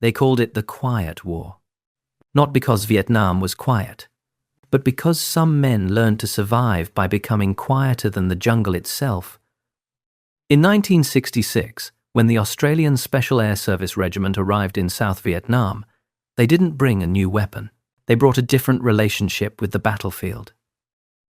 They called it the Quiet War. Not because Vietnam was quiet, but because some men learned to survive by becoming quieter than the jungle itself. In 1966, when the Australian Special Air Service Regiment arrived in South Vietnam, they didn't bring a new weapon. They brought a different relationship with the battlefield.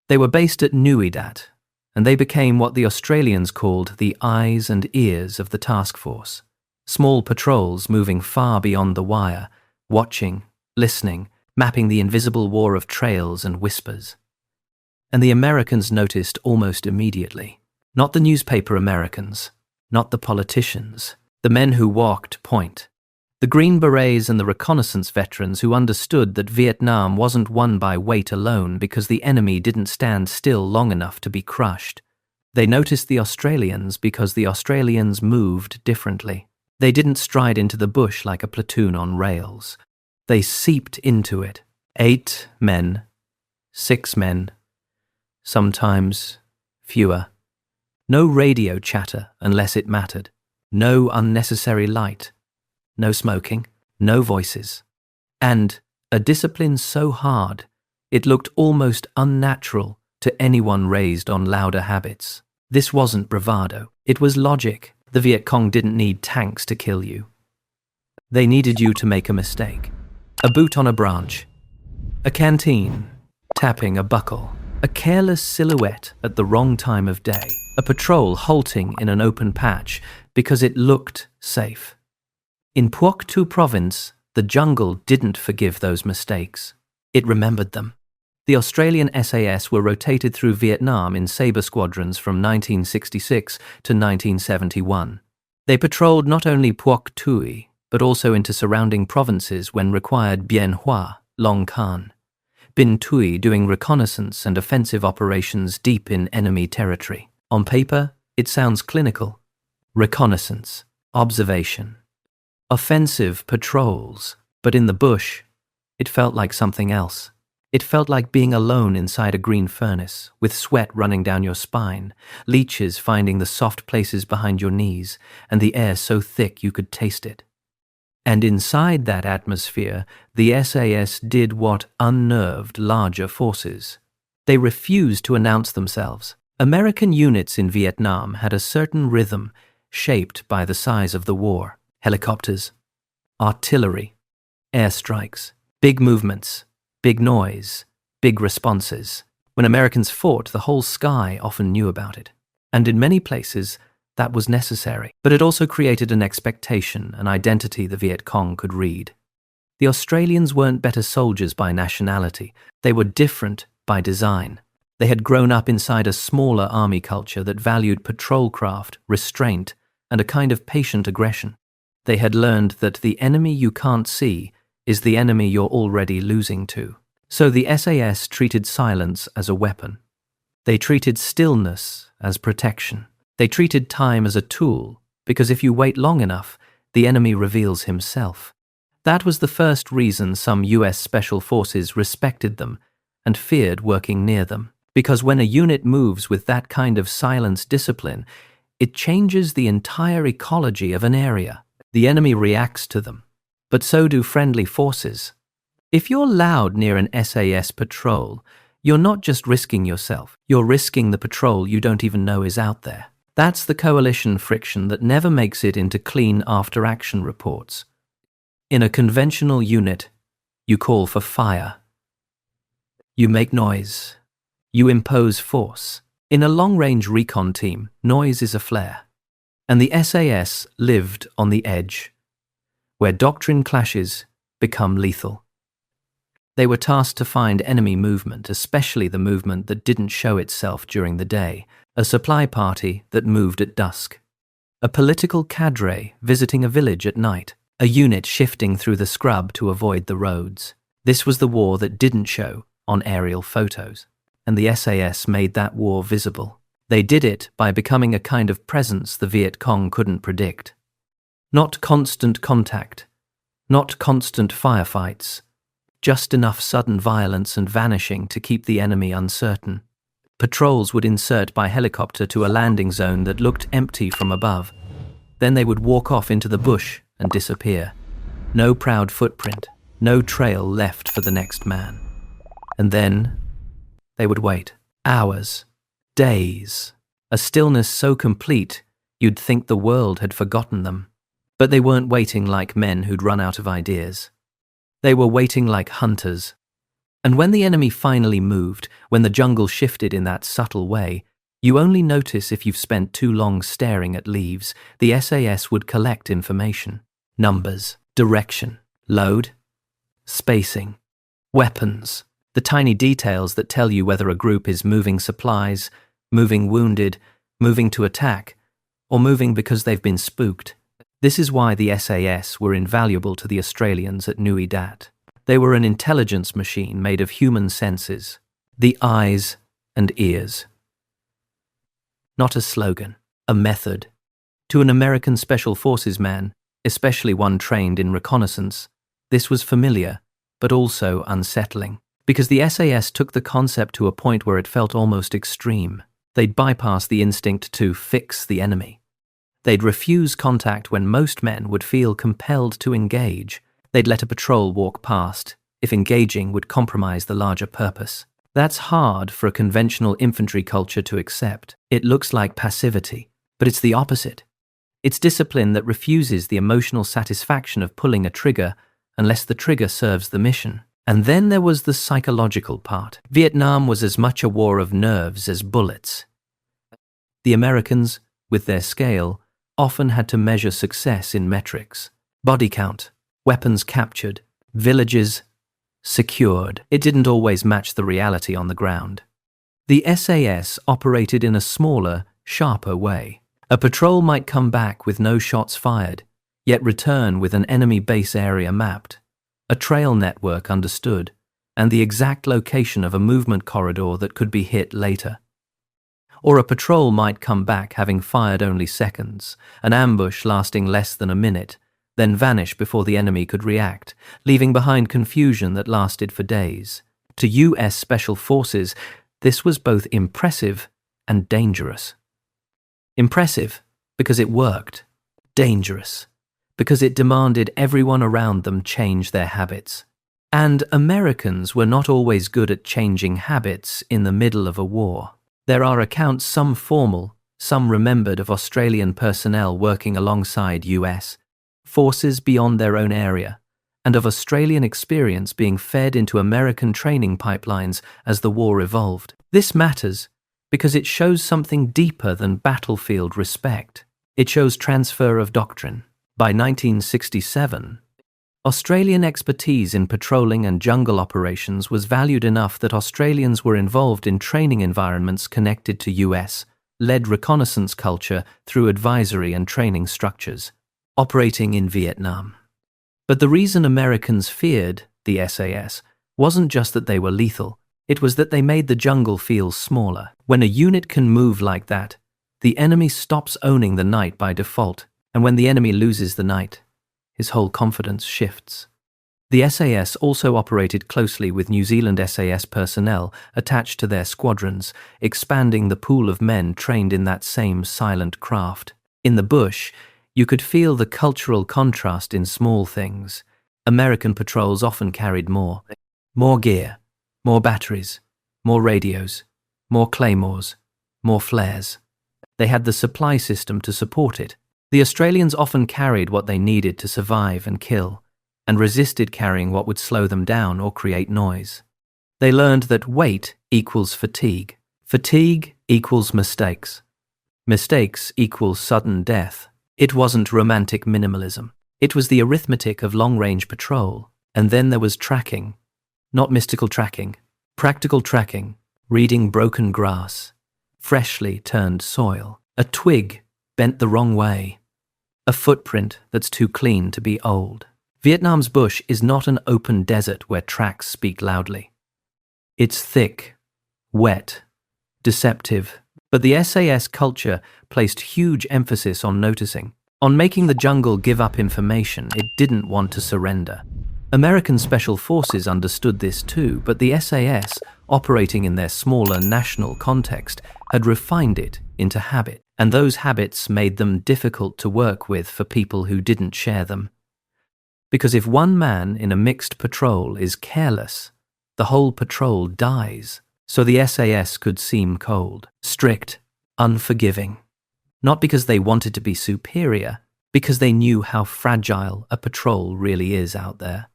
They were based at Nui Dat, and they became what the Australians called the eyes and ears of the task force. Small patrols moving far beyond the wire, watching, listening, mapping the invisible war of trails and whispers. And the Americans noticed almost immediately. Not the newspaper Americans, not the politicians, the men who walked point. The Green Berets and the reconnaissance veterans who understood that Vietnam wasn't won by weight alone because the enemy didn't stand still long enough to be crushed. They noticed the Australians because the Australians moved differently. They didn't stride into the bush like a platoon on rails. They seeped into it. 8 men, 6 men, sometimes fewer. No radio chatter unless it mattered. No unnecessary light. No smoking. No voices. And a discipline so hard, it looked almost unnatural to anyone raised on louder habits. This wasn't bravado. It was logic. The Viet Cong didn't need tanks to kill you. They needed you to make a mistake. A boot on a branch. A canteen. Tapping a buckle. A careless silhouette at the wrong time of day. A patrol halting in an open patch because it looked safe. In Phuoc Thu province, the jungle didn't forgive those mistakes. It remembered them. The Australian SAS were rotated through Vietnam in sabre squadrons from 1966 to 1971. They patrolled not only Phuoc Thu, but also into surrounding provinces when required. Bien Hoa, Long Khan. Binh Thuy doing reconnaissance and offensive operations deep in enemy territory. On paper, it sounds clinical. Reconnaissance, observation, offensive patrols. But in the bush, it felt like something else. It felt like being alone inside a green furnace, with sweat running down your spine, leeches finding the soft places behind your knees, and the air so thick you could taste it. And inside that atmosphere, the SAS did what unnerved larger forces. They refused to announce themselves. American units in Vietnam had a certain rhythm shaped by the size of the war. Helicopters, artillery, airstrikes, big movements, big noise, big responses. When Americans fought, the whole sky often knew about it. And in many places, that was necessary. But it also created an expectation, an identity the Viet Cong could read. The Australians weren't better soldiers by nationality. They were different by design. They had grown up inside a smaller army culture that valued patrol craft, restraint, and a kind of patient aggression. They had learned that the enemy you can't see is the enemy you're already losing to. So the SAS treated silence as a weapon. They treated stillness as protection. They treated time as a tool, because if you wait long enough, the enemy reveals himself. That was the first reason some US Special Forces respected them and feared working near them. Because when a unit moves with that kind of silence discipline, it changes the entire ecology of an area. The enemy reacts to them, but so do friendly forces. If you're loud near an SAS patrol, you're not just risking yourself, you're risking the patrol you don't even know is out there. That's the coalition friction that never makes it into clean after-action reports. In a conventional unit, you call for fire. You make noise. You impose force. In a long-range recon team, noise is a flare. And the SAS lived on the edge, where doctrine clashes become lethal. They were tasked to find enemy movement, especially the movement that didn't show itself during the day, a supply party that moved at dusk, a political cadre visiting a village at night, a unit shifting through the scrub to avoid the roads. This was the war that didn't show on aerial photos, and the SAS made that war visible. They did it by becoming a kind of presence the Viet Cong couldn't predict. Not constant contact, not constant firefights, just enough sudden violence and vanishing to keep the enemy uncertain. Patrols would insert by helicopter to a landing zone that looked empty from above. Then they would walk off into the bush and disappear. No proud footprint, no trail left for the next man. And then they would wait. Hours, days, a stillness so complete you'd think the world had forgotten them. But they weren't waiting like men who'd run out of ideas. They were waiting like hunters. And when the enemy finally moved, when the jungle shifted in that subtle way, you only notice if you've spent too long staring at leaves. The SAS would collect information. Numbers, direction, load, spacing, weapons, the tiny details that tell you whether a group is moving supplies, moving wounded, moving to attack, or moving because they've been spooked. This is why the SAS were invaluable to the Australians at Nui Dat. They were an intelligence machine made of human senses, the eyes and ears. Not a slogan, a method. To an American Special Forces man, especially one trained in reconnaissance, this was familiar, but also unsettling, because the SAS took the concept to a point where it felt almost extreme. They'd bypass the instinct to fix the enemy. They'd refuse contact when most men would feel compelled to engage. They'd let a patrol walk past if engaging would compromise the larger purpose. That's hard for a conventional infantry culture to accept. It looks like passivity, but it's the opposite. It's discipline that refuses the emotional satisfaction of pulling a trigger unless the trigger serves the mission. And then there was the psychological part. Vietnam was as much a war of nerves as bullets. The Americans, with their scale, often had to measure success in metrics. Body count, weapons captured, villages secured. It didn't always match the reality on the ground. The SAS operated in a smaller, sharper way. A patrol might come back with no shots fired, yet return with an enemy base area mapped, a trail network understood, and the exact location of a movement corridor that could be hit later. Or a patrol might come back having fired only seconds, an ambush lasting less than a minute, then vanish before the enemy could react, leaving behind confusion that lasted for days. To US Special Forces, this was both impressive and dangerous. Impressive because it worked. Dangerous because it demanded everyone around them change their habits. And Americans were not always good at changing habits in the middle of a war. There are accounts, some formal, some remembered, of Australian personnel working alongside US forces beyond their own area, and of Australian experience being fed into American training pipelines as the war evolved. This matters because it shows something deeper than battlefield respect. It shows transfer of doctrine. By 1967, Australian expertise in patrolling and jungle operations was valued enough that Australians were involved in training environments connected to US-led reconnaissance culture through advisory and training structures, operating in Vietnam. But the reason Americans feared the SAS wasn't just that they were lethal, it was that they made the jungle feel smaller. When a unit can move like that, the enemy stops owning the night by default, and when the enemy loses the night, his whole confidence shifts. The SAS also operated closely with New Zealand SAS personnel attached to their squadrons, expanding the pool of men trained in that same silent craft. In the bush, you could feel the cultural contrast in small things. American patrols often carried more gear, more batteries, more radios, more claymores, more flares. They had the supply system to support it. The Australians often carried what they needed to survive and kill, and resisted carrying what would slow them down or create noise. They learned that weight equals fatigue. Fatigue equals mistakes. Mistakes equals sudden death. It wasn't romantic minimalism. It was the arithmetic of long-range patrol. And then there was tracking. Not mystical tracking. Practical tracking. Reading broken grass. Freshly turned soil. A twig bent the wrong way. A footprint that's too clean to be old. Vietnam's bush is not an open desert where tracks speak loudly. It's thick, wet, deceptive. But the SAS culture placed huge emphasis on noticing, on making the jungle give up information it didn't want to surrender. American Special Forces understood this too, but the SAS, operating in their smaller national context, had refined it into habit, and those habits made them difficult to work with for people who didn't share them. Because if one man in a mixed patrol is careless, the whole patrol dies. So the SAS could seem cold, strict, unforgiving. Not because they wanted to be superior, because they knew how fragile a patrol really is out there.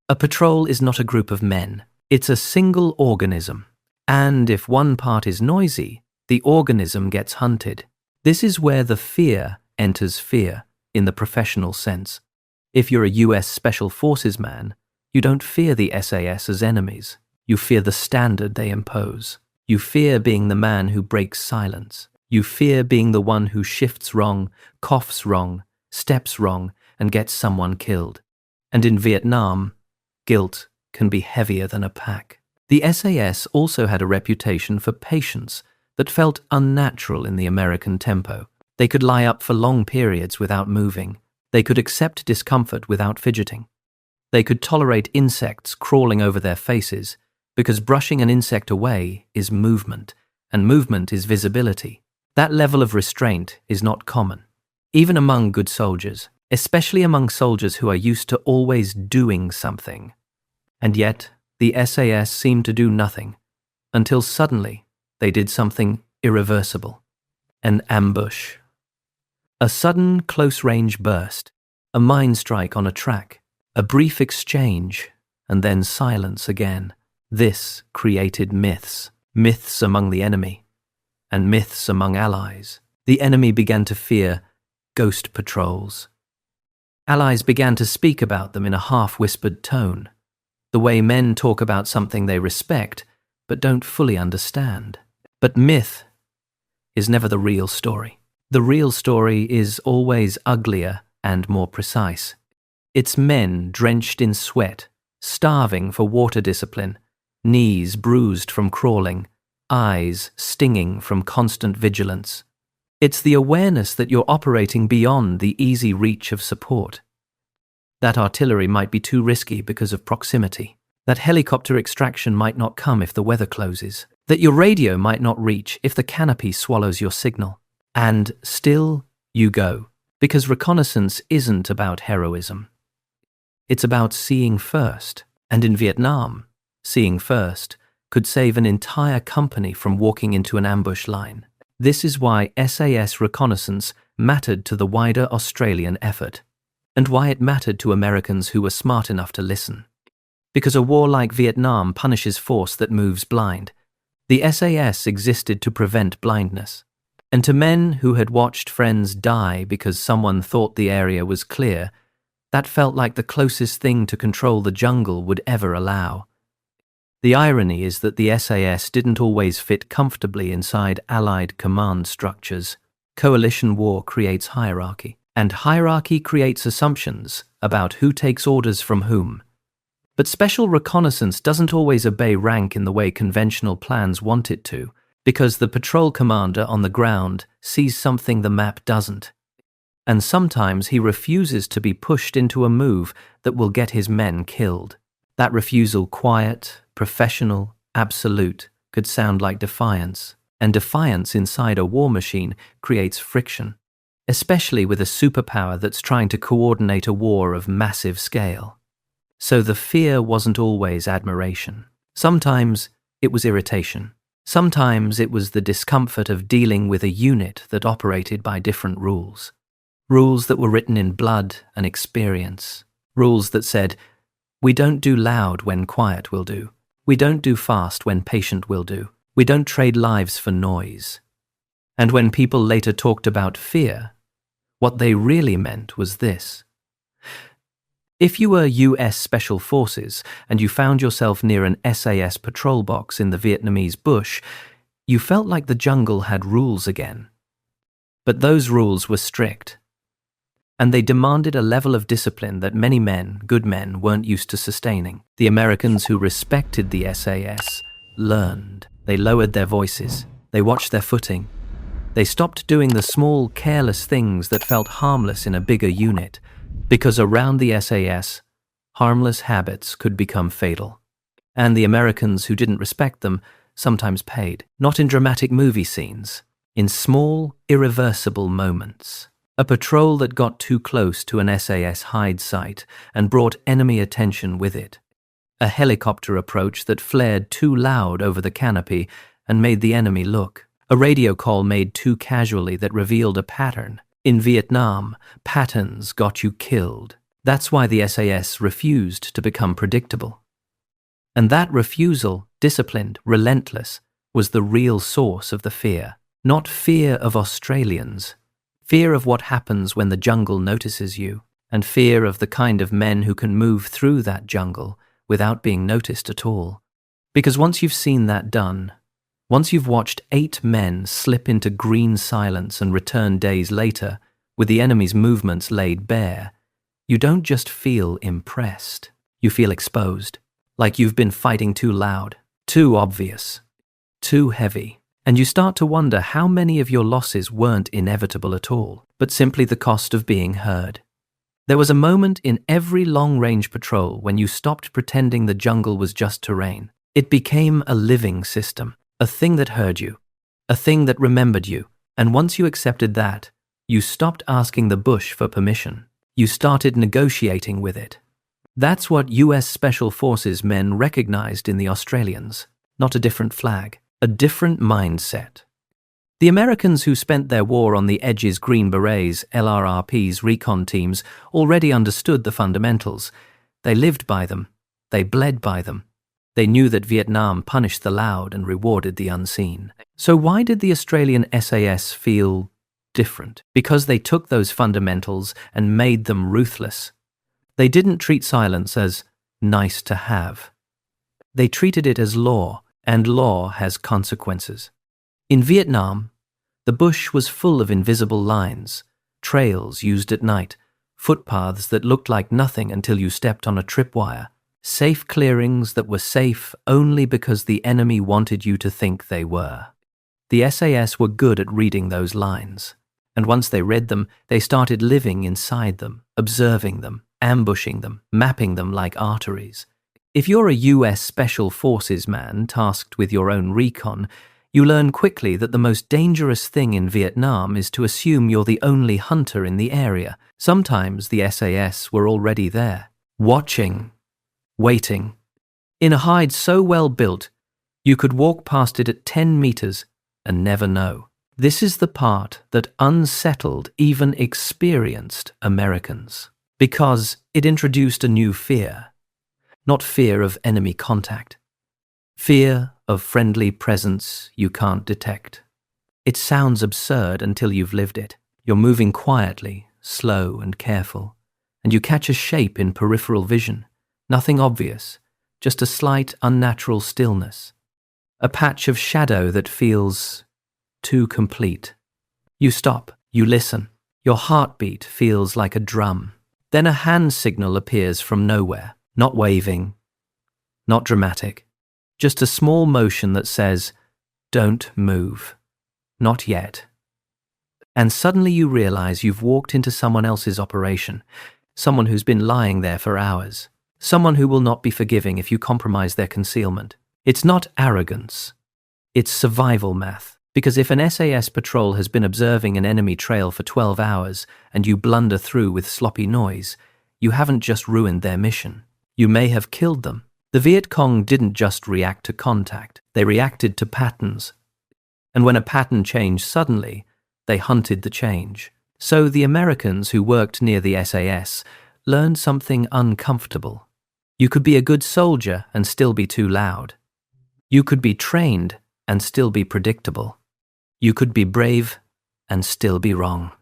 A patrol is not a group of men. It's a single organism. And if one part is noisy, the organism gets hunted. This is where the fear enters fear, in the professional sense. If you're a US Special Forces man, you don't fear the SAS as enemies. You fear the standard they impose. You fear being the man who breaks silence. You fear being the one who shifts wrong, coughs wrong, steps wrong, and gets someone killed. And in Vietnam, guilt can be heavier than a pack. The SAS also had a reputation for patience that felt unnatural in the American tempo. They could lie up for long periods without moving. They could accept discomfort without fidgeting. They could tolerate insects crawling over their faces because brushing an insect away is movement, and movement is visibility. That level of restraint is not common, even among good soldiers, especially among soldiers who are used to always doing something. And yet, the SAS seemed to do nothing, until suddenly they did something irreversible. An ambush. A sudden close-range burst, a mine strike on a track, a brief exchange, and then silence again. This created myths, myths among the enemy, and myths among allies. The enemy began to fear ghost patrols. Allies began to speak about them in a half-whispered tone, the way men talk about something they respect but don't fully understand. But myth is never the real story. The real story is always uglier and more precise. It's men drenched in sweat, starving for water discipline, knees bruised from crawling, eyes stinging from constant vigilance. It's the awareness that you're operating beyond the easy reach of support. That artillery might be too risky because of proximity. That helicopter extraction might not come if the weather closes. That your radio might not reach if the canopy swallows your signal. And still you go, because reconnaissance isn't about heroism. It's about seeing first. And in Vietnam, seeing first could save an entire company from walking into an ambush line. This is why SAS reconnaissance mattered to the wider Australian effort, and why it mattered to Americans who were smart enough to listen. Because a war like Vietnam punishes force that moves blind. The SAS existed to prevent blindness. And to men who had watched friends die because someone thought the area was clear, that felt like the closest thing to control the jungle would ever allow. The irony is that the SAS didn't always fit comfortably inside Allied command structures. Coalition war creates hierarchy, and hierarchy creates assumptions about who takes orders from whom. But special reconnaissance doesn't always obey rank in the way conventional plans want it to, because the patrol commander on the ground sees something the map doesn't. And sometimes he refuses to be pushed into a move that will get his men killed. That refusal, quiet, professional, absolute, could sound like defiance. And defiance inside a war machine creates friction, especially with a superpower that's trying to coordinate a war of massive scale. So the fear wasn't always admiration. Sometimes it was irritation. Sometimes it was the discomfort of dealing with a unit that operated by different rules. Rules that were written in blood and experience. Rules that said, we don't do loud when quiet will do. We don't do fast when patient will do. We don't trade lives for noise. And when people later talked about fear, what they really meant was this. If you were US Special Forces and you found yourself near an SAS patrol box in the Vietnamese bush, you felt like the jungle had rules again. But those rules were strict. And they demanded a level of discipline that many men, good men, weren't used to sustaining. The Americans who respected the SAS learned. They lowered their voices. They watched their footing. They stopped doing the small, careless things that felt harmless in a bigger unit, because around the SAS, harmless habits could become fatal. And the Americans who didn't respect them sometimes paid, not in dramatic movie scenes, in small, irreversible moments. A patrol that got too close to an SAS hide site and brought enemy attention with it. A helicopter approach that flared too loud over the canopy and made the enemy look. A radio call made too casually that revealed a pattern. In Vietnam, patterns got you killed. That's why the SAS refused to become predictable. And that refusal, disciplined, relentless, was the real source of the fear. Not fear of Australians. Fear of what happens when the jungle notices you, and fear of the kind of men who can move through that jungle without being noticed at all. Because once you've seen that done, once you've watched 8 men slip into green silence and return days later with the enemy's movements laid bare, you don't just feel impressed, you feel exposed, like you've been fighting too loud, too obvious, too heavy. And you start to wonder how many of your losses weren't inevitable at all, but simply the cost of being heard. There was a moment in every long-range patrol when you stopped pretending the jungle was just terrain. It became a living system, a thing that heard you, a thing that remembered you. And once you accepted that, you stopped asking the bush for permission. You started negotiating with it. That's what US Special Forces men recognized in the Australians, not a different flag. A different mindset. The Americans who spent their war on the edges, Green Berets, LRRPs, recon teams, already understood the fundamentals. They lived by them. They bled by them. They knew that Vietnam punished the loud and rewarded the unseen. So why did the Australian SAS feel different? Because they took those fundamentals and made them ruthless. They didn't treat silence as nice to have. They treated it as law. And law has consequences. In Vietnam, the bush was full of invisible lines, trails used at night, footpaths that looked like nothing until you stepped on a tripwire, safe clearings that were safe only because the enemy wanted you to think they were. The SAS were good at reading those lines, and once they read them, they started living inside them, observing them, ambushing them, mapping them like arteries. If you're a US Special Forces man tasked with your own recon, you learn quickly that the most dangerous thing in Vietnam is to assume you're the only hunter in the area. Sometimes the SAS were already there, watching, waiting. In a hide so well built, you could walk past it at 10 meters and never know. This is the part that unsettled even experienced Americans, because it introduced a new fear. Not fear of enemy contact. Fear of friendly presence you can't detect. It sounds absurd until you've lived it. You're moving quietly, slow and careful, and you catch a shape in peripheral vision. Nothing obvious, just a slight unnatural stillness. A patch of shadow that feels too complete. You stop, you listen. Your heartbeat feels like a drum. Then a hand signal appears from nowhere. Not waving, not dramatic, just a small motion that says, "Don't move, not yet." And suddenly you realize you've walked into someone else's operation, someone who's been lying there for hours, someone who will not be forgiving if you compromise their concealment. It's not arrogance, it's survival math. Because if an SAS patrol has been observing an enemy trail for 12 hours and you blunder through with sloppy noise, you haven't just ruined their mission. You may have killed them. The Viet Cong didn't just react to contact, they reacted to patterns. And when a pattern changed suddenly, they hunted the change. So the Americans who worked near the SAS learned something uncomfortable. You could be a good soldier and still be too loud. You could be trained and still be predictable. You could be brave and still be wrong.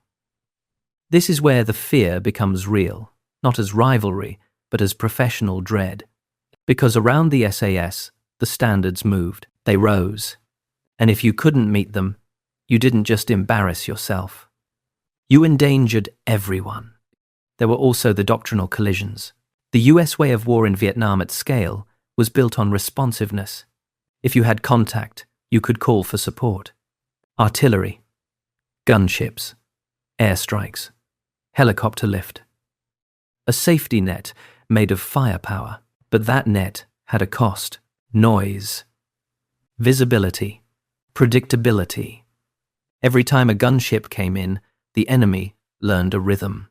This is where the fear becomes real, not as rivalry, but as professional dread. Because around the SAS, the standards moved. They rose. And if you couldn't meet them, you didn't just embarrass yourself. You endangered everyone. There were also the doctrinal collisions. The US way of war in Vietnam at scale was built on responsiveness. If you had contact, you could call for support. Artillery, gunships, airstrikes, helicopter lift. A safety net made of firepower, but that net had a cost. Noise, visibility, predictability. Every time a gunship came in, the enemy learned a rhythm.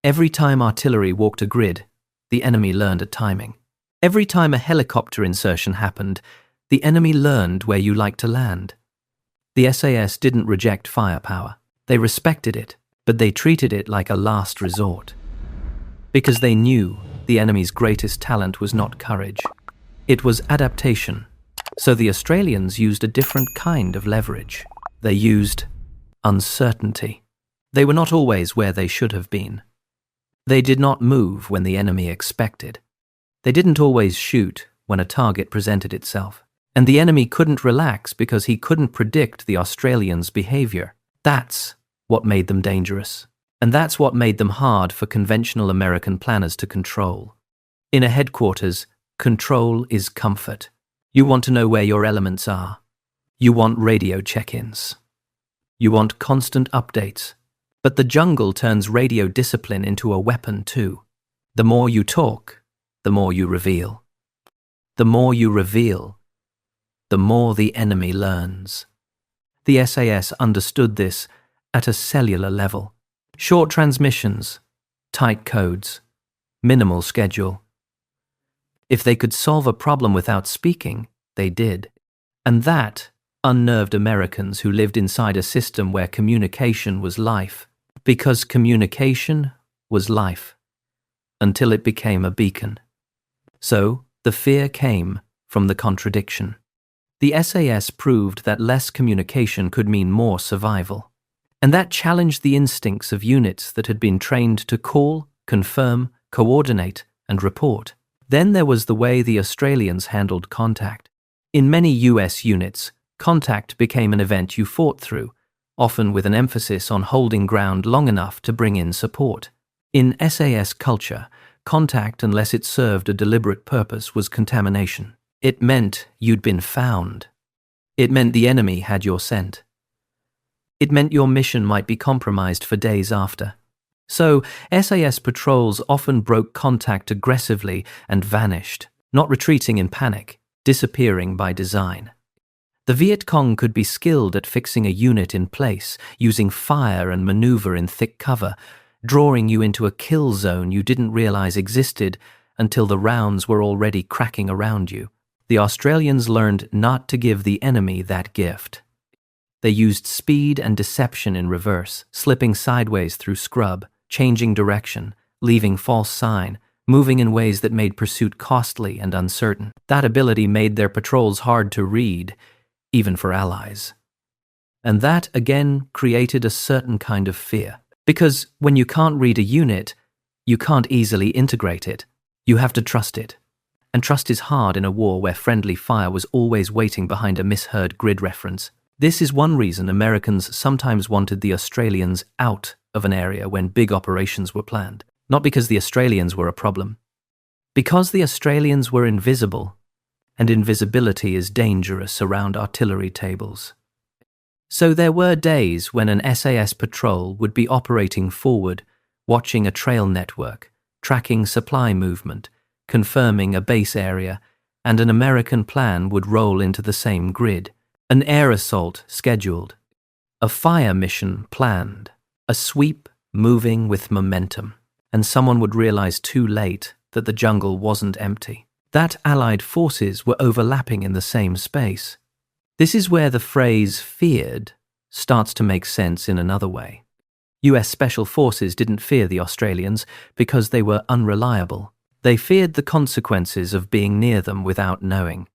Every time artillery walked a grid, the enemy learned a timing. Every time a helicopter insertion happened, the enemy learned where you like to land. The SAS didn't reject firepower. They respected it, but they treated it like a last resort. Because they knew the enemy's greatest talent was not courage. It was adaptation. So the Australians used a different kind of leverage. They used uncertainty. They were not always where they should have been. They did not move when the enemy expected. They didn't always shoot when a target presented itself. And the enemy couldn't relax because he couldn't predict the Australians' behavior. That's what made them dangerous. And that's what made them hard for conventional American planners to control. In a headquarters, control is comfort. You want to know where your elements are. You want radio check-ins. You want constant updates. But the jungle turns radio discipline into a weapon too. The more you talk, the more you reveal. The more you reveal, the more the enemy learns. The SAS understood this at a cellular level. Short transmissions, tight codes, minimal schedule. If they could solve a problem without speaking, they did. And that unnerved Americans who lived inside a system where communication was life. Because communication was life, until it became a beacon. So, the fear came from the contradiction. The SAS proved that less communication could mean more survival. And that challenged the instincts of units that had been trained to call, confirm, coordinate, and report. Then there was the way the Australians handled contact. In many US units, contact became an event you fought through, often with an emphasis on holding ground long enough to bring in support. In SAS culture, contact, unless it served a deliberate purpose, was contamination. It meant you'd been found. It meant the enemy had your scent. It meant your mission might be compromised for days after. So, SAS patrols often broke contact aggressively and vanished, not retreating in panic, disappearing by design. The Viet Cong could be skilled at fixing a unit in place, using fire and maneuver in thick cover, drawing you into a kill zone you didn't realize existed until the rounds were already cracking around you. The Australians learned not to give the enemy that gift. They used speed and deception in reverse, slipping sideways through scrub, changing direction, leaving false sign, moving in ways that made pursuit costly and uncertain. That ability made their patrols hard to read, even for allies. And that, again, created a certain kind of fear. Because when you can't read a unit, you can't easily integrate it. You have to trust it. And trust is hard in a war where friendly fire was always waiting behind a misheard grid reference. This is one reason Americans sometimes wanted the Australians out of an area when big operations were planned. Not because the Australians were a problem. Because the Australians were invisible, and invisibility is dangerous around artillery tables. So there were days when an SAS patrol would be operating forward, watching a trail network, tracking supply movement, confirming a base area, and an American plan would roll into the same grid. An air assault scheduled, a fire mission planned, a sweep moving with momentum, and someone would realize too late that the jungle wasn't empty. That Allied forces were overlapping in the same space. This is where the phrase feared starts to make sense in another way. US Special Forces didn't fear the Australians because they were unreliable. They feared the consequences of being near them without knowing.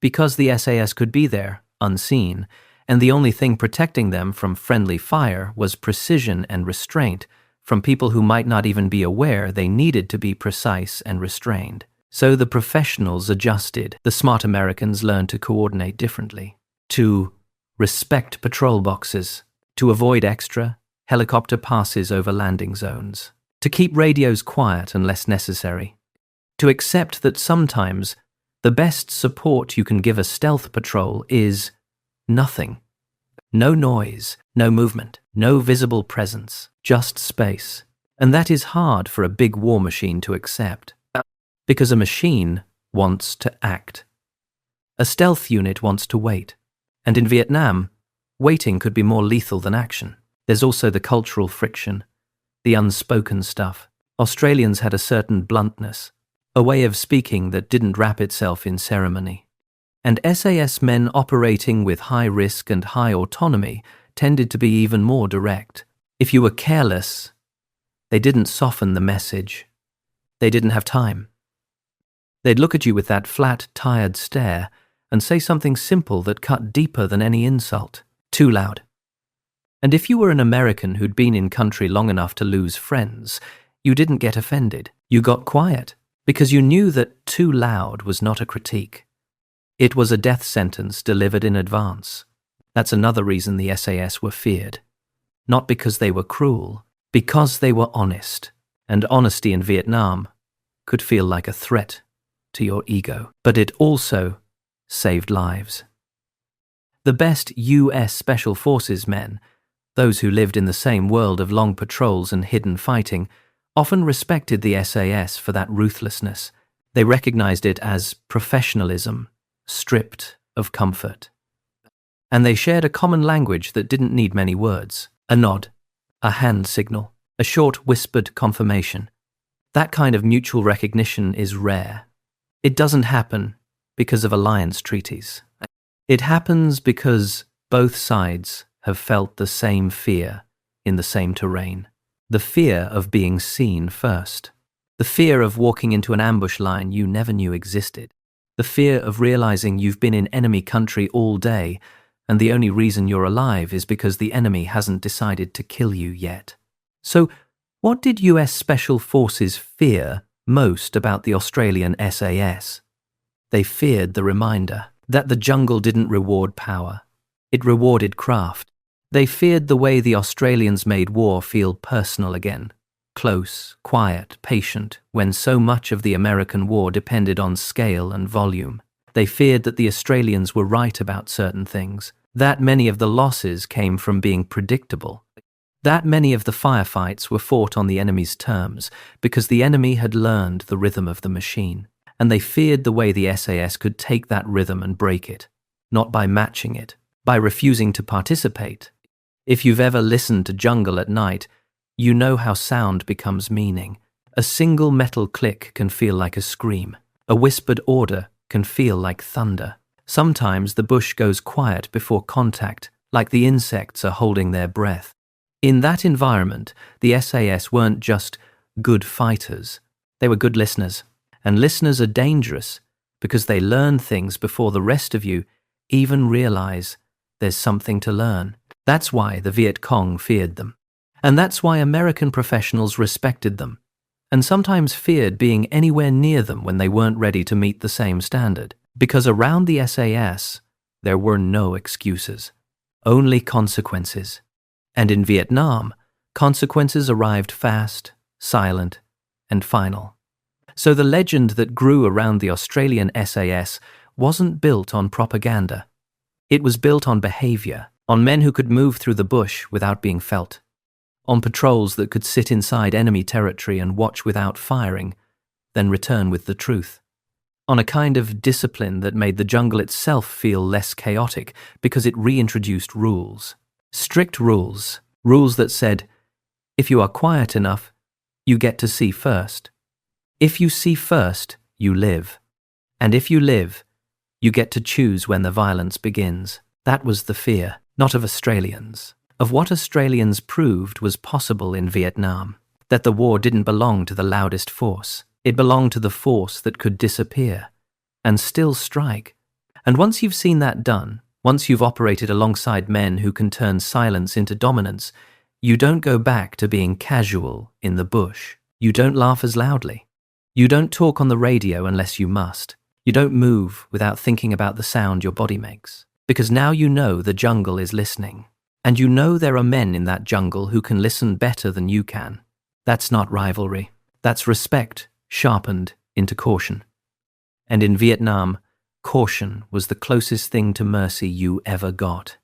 Because the SAS could be there, unseen, and the only thing protecting them from friendly fire was precision and restraint from people who might not even be aware they needed to be precise and restrained. So the professionals adjusted. The smart Americans learned to coordinate differently, to respect patrol boxes, to avoid extra helicopter passes over landing zones, to keep radios quiet unless necessary, to accept that sometimes the best support you can give a stealth patrol is nothing. No noise, no movement, no visible presence, just space. And that is hard for a big war machine to accept. Because a machine wants to act. A stealth unit wants to wait. And in Vietnam, waiting could be more lethal than action. There's also the cultural friction. the unspoken stuff. Australians had a certain bluntness, a way of speaking that didn't wrap itself in ceremony. And SAS men operating with high risk and high autonomy tended to be even more direct. If you were careless, they didn't soften the message. They didn't have time. They'd look at you with that flat, tired stare and say something simple that cut deeper than any insult. Too loud. And if you were an American who'd been in country long enough to lose friends, you didn't get offended. You got quiet because you knew that too loud was not a critique. It was a death sentence delivered in advance. That's another reason the SAS were feared. Not because they were cruel, because they were honest. And honesty in Vietnam could feel like a threat to your ego. But it also saved lives. The best US Special Forces men, those who lived in the same world of long patrols and hidden fighting, often respected the SAS for that ruthlessness. They recognized it as professionalism, stripped of comfort. And they shared a common language that didn't need many words. A nod, a hand signal, a short whispered confirmation. That kind of mutual recognition is rare. It doesn't happen because of alliance treaties. It happens because both sides have felt the same fear in the same terrain. The fear of being seen first. The fear of walking into an ambush line you never knew existed. The fear of realizing you've been in enemy country all day and the only reason you're alive is because the enemy hasn't decided to kill you yet. So, what did US Special Forces fear most about the Australian SAS? They feared the reminder that the jungle didn't reward power. It rewarded craft. They feared the way the Australians made war feel personal again. Close, quiet, patient, when so much of the American war depended on scale and volume. They feared that the Australians were right about certain things, that many of the losses came from being predictable, that many of the firefights were fought on the enemy's terms because the enemy had learned the rhythm of the machine, and they feared the way the SAS could take that rhythm and break it, not by matching it, by refusing to participate. If you've ever listened to jungle at night, you know how sound becomes meaning. A single metal click can feel like a scream. A whispered order can feel like thunder. Sometimes the bush goes quiet before contact, like the insects are holding their breath. In that environment, the SAS weren't just good fighters. They were good listeners. And listeners are dangerous because they learn things before the rest of you even realize there's something to learn. That's why the Viet Cong feared them. And that's why American professionals respected them, and sometimes feared being anywhere near them when they weren't ready to meet the same standard. Because around the SAS, there were no excuses, only consequences. And in Vietnam, consequences arrived fast, silent, and final. So the legend that grew around the Australian SAS wasn't built on propaganda. It was built on behavior, on men who could move through the bush without being felt, on patrols that could sit inside enemy territory and watch without firing, then return with the truth, on a kind of discipline that made the jungle itself feel less chaotic because it reintroduced rules. Strict rules, rules that said, if you are quiet enough, you get to see first. If you see first, you live. And if you live, you get to choose when the violence begins. That was the fear, not of Australians. Of what Australians proved was possible in Vietnam, that the war didn't belong to the loudest force. It belonged to the force that could disappear and still strike. And once you've seen that done, once you've operated alongside men who can turn silence into dominance, you don't go back to being casual in the bush. You don't laugh as loudly. You don't talk on the radio unless you must. You don't move without thinking about the sound your body makes. Because now you know the jungle is listening. And you know there are men in that jungle who can listen better than you can. That's not rivalry. That's respect sharpened into caution. And in Vietnam, caution was the closest thing to mercy you ever got.